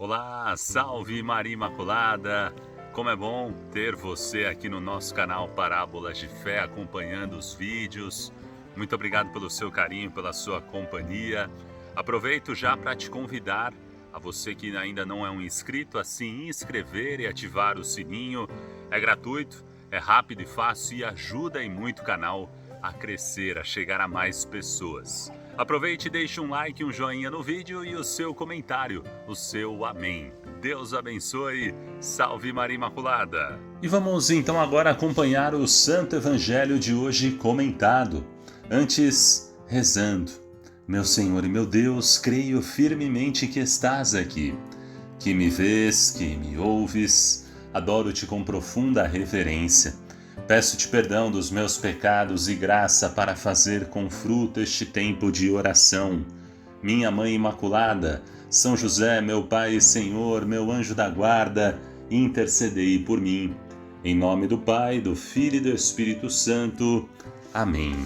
Olá, salve Maria Imaculada! Como é bom ter você aqui no nosso canal Parábolas de Fé, acompanhando os vídeos. Muito obrigado pelo seu carinho, pela sua companhia. Aproveito já para te convidar, a você que ainda não é um inscrito, a se inscrever e ativar o sininho. É gratuito, é rápido e fácil e ajuda em muito o canal a crescer, a chegar a mais pessoas. Aproveite e deixe um like, um joinha no vídeo e o seu comentário, o seu amém. Deus abençoe. Salve Maria Imaculada. E vamos então agora acompanhar o Santo Evangelho de hoje comentado. Antes, rezando. Meu Senhor e meu Deus, creio firmemente que estás aqui, que me vês, que me ouves. Adoro-te com profunda reverência. Peço-te perdão dos meus pecados e graça para fazer com fruto este tempo de oração. Minha Mãe Imaculada, São José, meu Pai e Senhor, meu anjo da guarda, intercedei por mim. Em nome do Pai, do Filho e do Espírito Santo. Amém.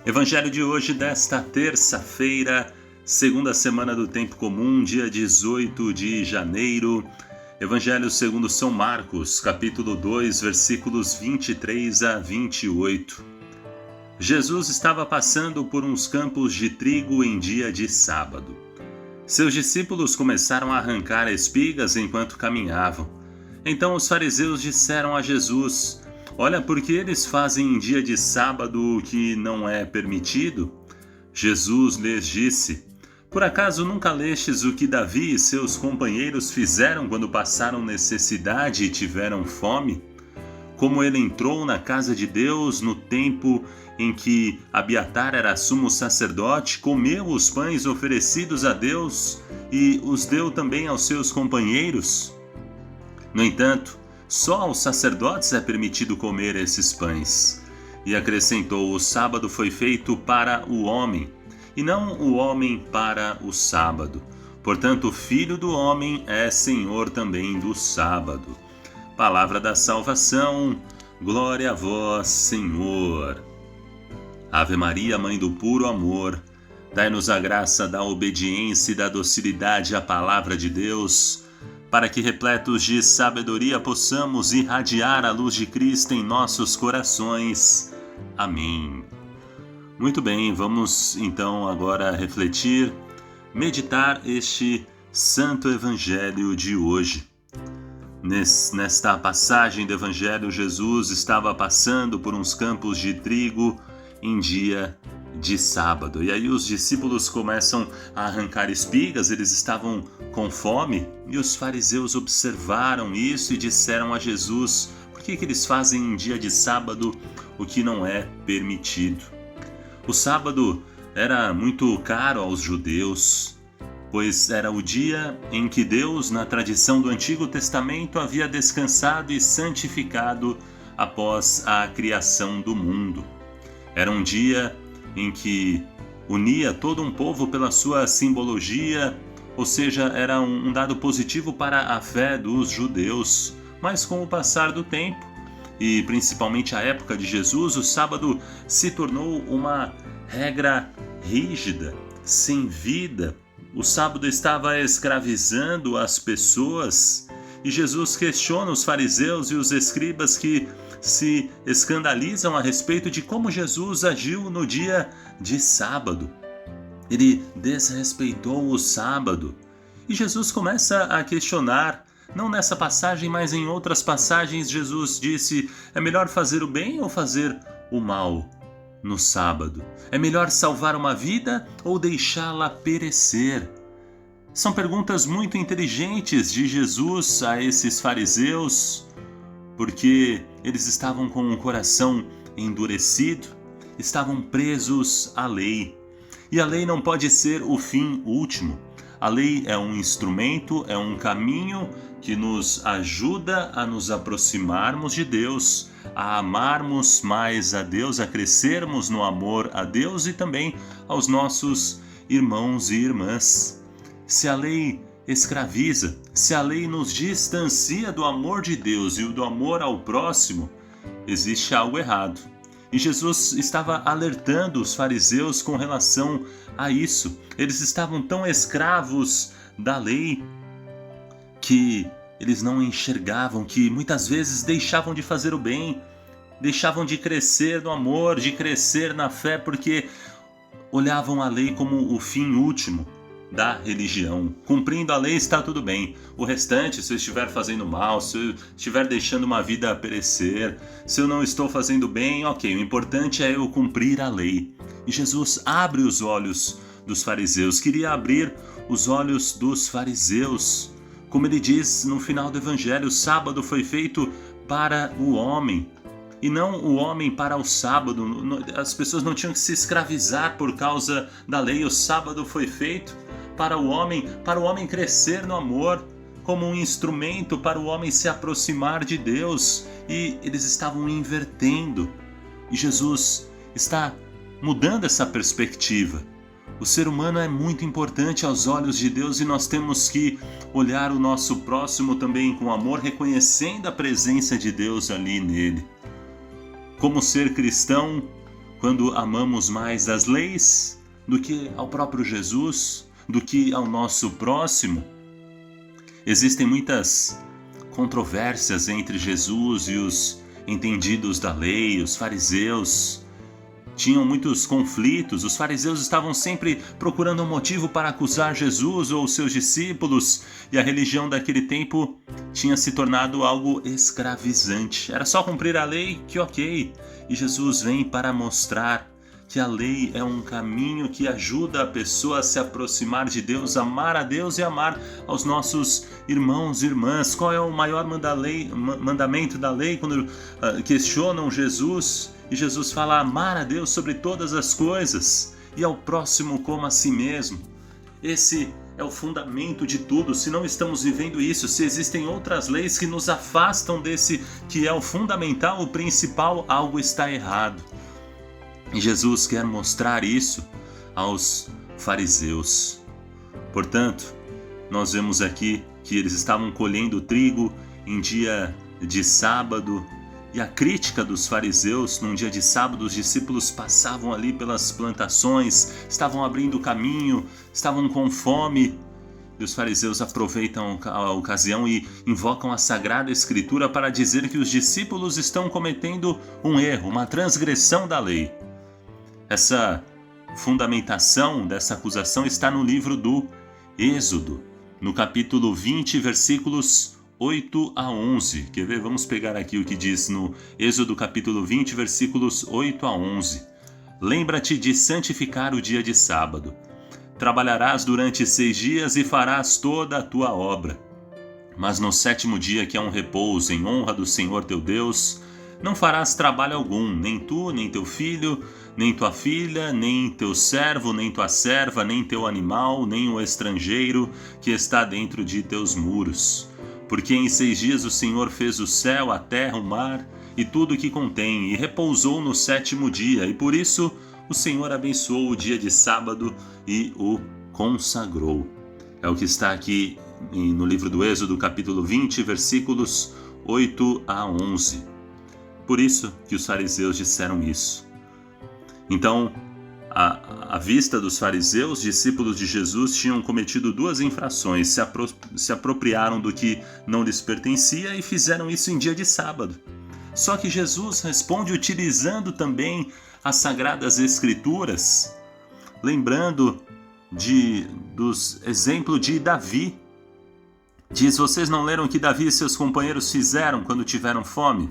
Evangelho de hoje desta terça-feira, segunda semana do Tempo Comum, dia 18 de janeiro. Evangelho segundo São Marcos, capítulo 2, versículos 23 a 28. Jesus estava passando por uns campos de trigo em dia de sábado. Seus discípulos começaram a arrancar espigas enquanto caminhavam. Então os fariseus disseram a Jesus: Olha, por que eles fazem em dia de sábado o que não é permitido? Jesus lhes disse: Por acaso nunca lestes o que Davi e seus companheiros fizeram quando passaram necessidade e tiveram fome? Como ele entrou na casa de Deus no tempo em que Abiatar era sumo sacerdote, comeu os pães oferecidos a Deus e os deu também aos seus companheiros? No entanto, só aos sacerdotes é permitido comer esses pães. E acrescentou: O sábado foi feito para o homem, e não o homem para o sábado. Portanto, o Filho do Homem é Senhor também do sábado. Palavra da salvação, glória a vós, Senhor. Ave Maria, Mãe do puro amor, dai-nos a graça da obediência e da docilidade à palavra de Deus, para que, repletos de sabedoria, possamos irradiar a luz de Cristo em nossos corações. Amém. Muito bem, vamos então agora refletir, meditar este Santo Evangelho de hoje. Nesta passagem do Evangelho, Jesus estava passando por uns campos de trigo em dia de sábado. E aí os discípulos começam a arrancar espigas, eles estavam com fome, e os fariseus observaram isso e disseram a Jesus: Por que eles fazem em dia de sábado o que não é permitido? O sábado era muito caro aos judeus, pois era o dia em que Deus, na tradição do Antigo Testamento, havia descansado e santificado após a criação do mundo. Era um dia em que unia todo um povo pela sua simbologia, ou seja, era um dado positivo para a fé dos judeus. Mas com o passar do tempo, e principalmente a época de Jesus, o sábado se tornou uma regra rígida, sem vida. O sábado estava escravizando as pessoas, e Jesus questiona os fariseus e os escribas que se escandalizam a respeito de como Jesus agiu no dia de sábado. Ele desrespeitou o sábado. E Jesus começa a questionar. Não nessa passagem, mas em outras passagens, Jesus disse: é melhor fazer o bem ou fazer o mal no sábado? É melhor salvar uma vida ou deixá-la perecer? São perguntas muito inteligentes de Jesus a esses fariseus, porque eles estavam com o coração endurecido, estavam presos à lei. E a lei não pode ser o fim último. A lei é um instrumento, é um caminho que nos ajuda a nos aproximarmos de Deus, a amarmos mais a Deus, a crescermos no amor a Deus e também aos nossos irmãos e irmãs. Se a lei escraviza, se a lei nos distancia do amor de Deus e do amor ao próximo, existe algo errado. E Jesus estava alertando os fariseus com relação a isso. Eles estavam tão escravos da lei que eles não enxergavam, que muitas vezes deixavam de fazer o bem, deixavam de crescer no amor, de crescer na fé, porque olhavam a lei como o fim último da religião. Cumprindo a lei está tudo bem. O restante, se eu estiver fazendo mal, se eu estiver deixando uma vida a perecer, se eu não estou fazendo bem, ok, o importante é eu cumprir a lei. E Jesus abre os olhos dos fariseus, queria abrir os olhos dos fariseus. Como ele diz no final do Evangelho, o sábado foi feito para o homem, e não o homem para o sábado. As pessoas não tinham que se escravizar por causa da lei. O sábado foi feito para o homem crescer no amor, como um instrumento para o homem se aproximar de Deus. E eles estavam invertendo. E Jesus está mudando essa perspectiva. O ser humano é muito importante aos olhos de Deus e nós temos que olhar o nosso próximo também com amor, reconhecendo a presença de Deus ali nele. Como ser cristão quando amamos mais as leis do que ao próprio Jesus, do que ao nosso próximo? Existem muitas controvérsias entre Jesus e os entendidos da lei. Os fariseus tinham muitos conflitos. Os fariseus estavam sempre procurando um motivo para acusar Jesus ou seus discípulos, e a religião daquele tempo tinha se tornado algo escravizante. Era só cumprir a lei que ok. E Jesus vem para mostrar que a lei é um caminho que ajuda a pessoa a se aproximar de Deus, amar a Deus e amar aos nossos irmãos e irmãs. Qual é o maior mandamento da lei? Quando questionam Jesus, e Jesus fala: amar a Deus sobre todas as coisas e ao próximo como a si mesmo. Esse é o fundamento de tudo. Se não estamos vivendo isso, se existem outras leis que nos afastam desse que é o fundamental, o principal, algo está errado. E Jesus quer mostrar isso aos fariseus. Portanto, nós vemos aqui que eles estavam colhendo trigo em dia de sábado, e a crítica dos fariseus: num dia de sábado, os discípulos passavam ali pelas plantações, estavam abrindo caminho, estavam com fome. E os fariseus aproveitam a ocasião e invocam a Sagrada Escritura para dizer que os discípulos estão cometendo um erro, uma transgressão da lei. Essa fundamentação dessa acusação está no livro do Êxodo, no capítulo 20, versículos 8 a 11. Quer ver? Vamos pegar aqui o que diz no Êxodo capítulo 20, versículos 8 a 11. Lembra-te de santificar o dia de sábado. Trabalharás durante 6 dias e farás toda a tua obra. Mas no 7º dia, que é um repouso em honra do Senhor teu Deus, não farás trabalho algum, nem tu, nem teu filho, nem tua filha, nem teu servo, nem tua serva, nem teu animal, nem o estrangeiro que está dentro de teus muros. Porque em 6 dias o Senhor fez o céu, a terra, o mar e tudo o que contém, e repousou no 7º dia, e por isso o Senhor abençoou o dia de sábado e o consagrou. É o que está aqui no livro do Êxodo, capítulo 20, versículos 8 a 11. Por isso que os fariseus disseram isso. Então, à vista dos fariseus, discípulos de Jesus tinham cometido 2 infrações: se apropriaram do que não lhes pertencia e fizeram isso em dia de sábado. Só que Jesus responde utilizando também as Sagradas Escrituras, lembrando dos exemplos de Davi. Diz: vocês não leram o que Davi e seus companheiros fizeram quando tiveram fome?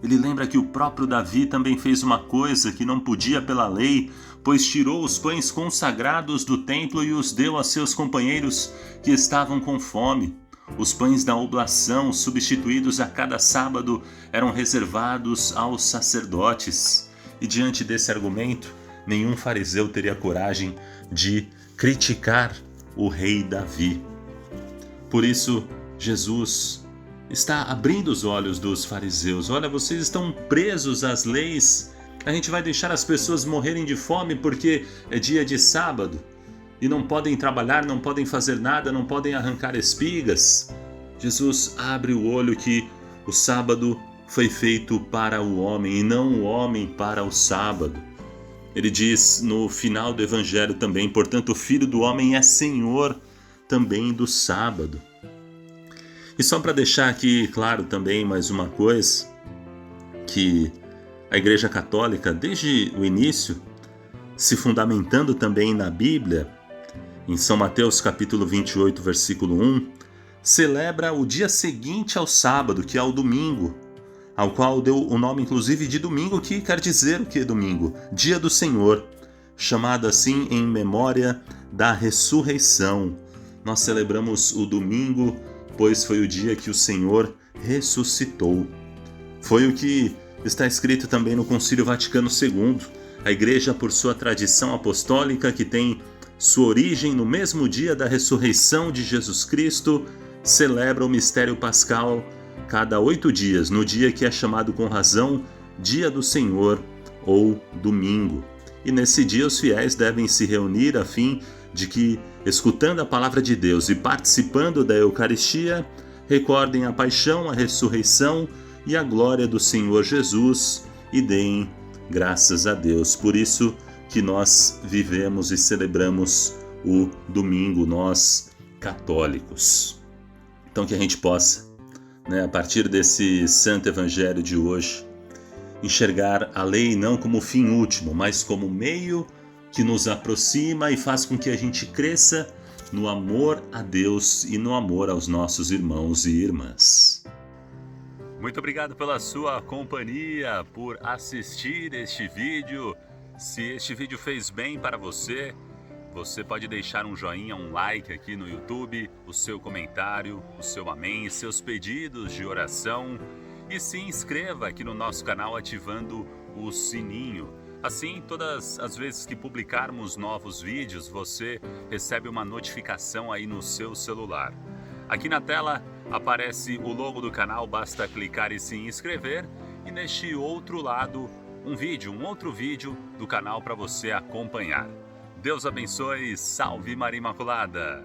Ele lembra que o próprio Davi também fez uma coisa que não podia pela lei, pois tirou os pães consagrados do templo e os deu a seus companheiros que estavam com fome. Os pães da oblação, substituídos a cada sábado, eram reservados aos sacerdotes. E diante desse argumento, nenhum fariseu teria coragem de criticar o rei Davi. Por isso, Jesus está abrindo os olhos dos fariseus. Olha, vocês estão presos às leis. A gente vai deixar as pessoas morrerem de fome porque é dia de sábado e não podem trabalhar, não podem fazer nada, não podem arrancar espigas. Jesus abre o olho que o sábado foi feito para o homem e não o homem para o sábado. Ele diz no final do Evangelho também: portanto, o Filho do Homem é Senhor também do sábado. E só para deixar aqui claro também mais uma coisa, que a Igreja Católica, desde o início, se fundamentando também na Bíblia, em São Mateus capítulo 28, versículo 1, celebra o dia seguinte ao sábado, que é o domingo, ao qual deu o nome inclusive de domingo, que quer dizer o que domingo? Dia do Senhor, chamado assim em memória da ressurreição. Nós celebramos o domingo, pois foi o dia que o Senhor ressuscitou. Foi o que está escrito também no Concílio Vaticano II. A Igreja, por sua tradição apostólica, que tem sua origem no mesmo dia da ressurreição de Jesus Cristo, celebra o mistério pascal cada 8 dias, no dia que é chamado com razão Dia do Senhor ou Domingo. E nesse dia os fiéis devem se reunir a fim de que, escutando a palavra de Deus e participando da Eucaristia, recordem a paixão, a ressurreição e a glória do Senhor Jesus e deem graças a Deus. Por isso que nós vivemos e celebramos o domingo, nós católicos. Então que a gente possa, a partir desse Santo Evangelho de hoje, enxergar a lei não como fim último, mas como meio que nos aproxima e faz com que a gente cresça no amor a Deus e no amor aos nossos irmãos e irmãs. Muito obrigado pela sua companhia, por assistir este vídeo. Se este vídeo fez bem para você, você pode deixar um joinha, um like aqui no YouTube, o seu comentário, o seu amém, seus pedidos de oração e se inscreva aqui no nosso canal ativando o sininho. Assim, todas as vezes que publicarmos novos vídeos, você recebe uma notificação aí no seu celular. Aqui na tela aparece o logo do canal, basta clicar e se inscrever. E neste outro lado, um outro vídeo do canal para você acompanhar. Deus abençoe, salve Maria Imaculada!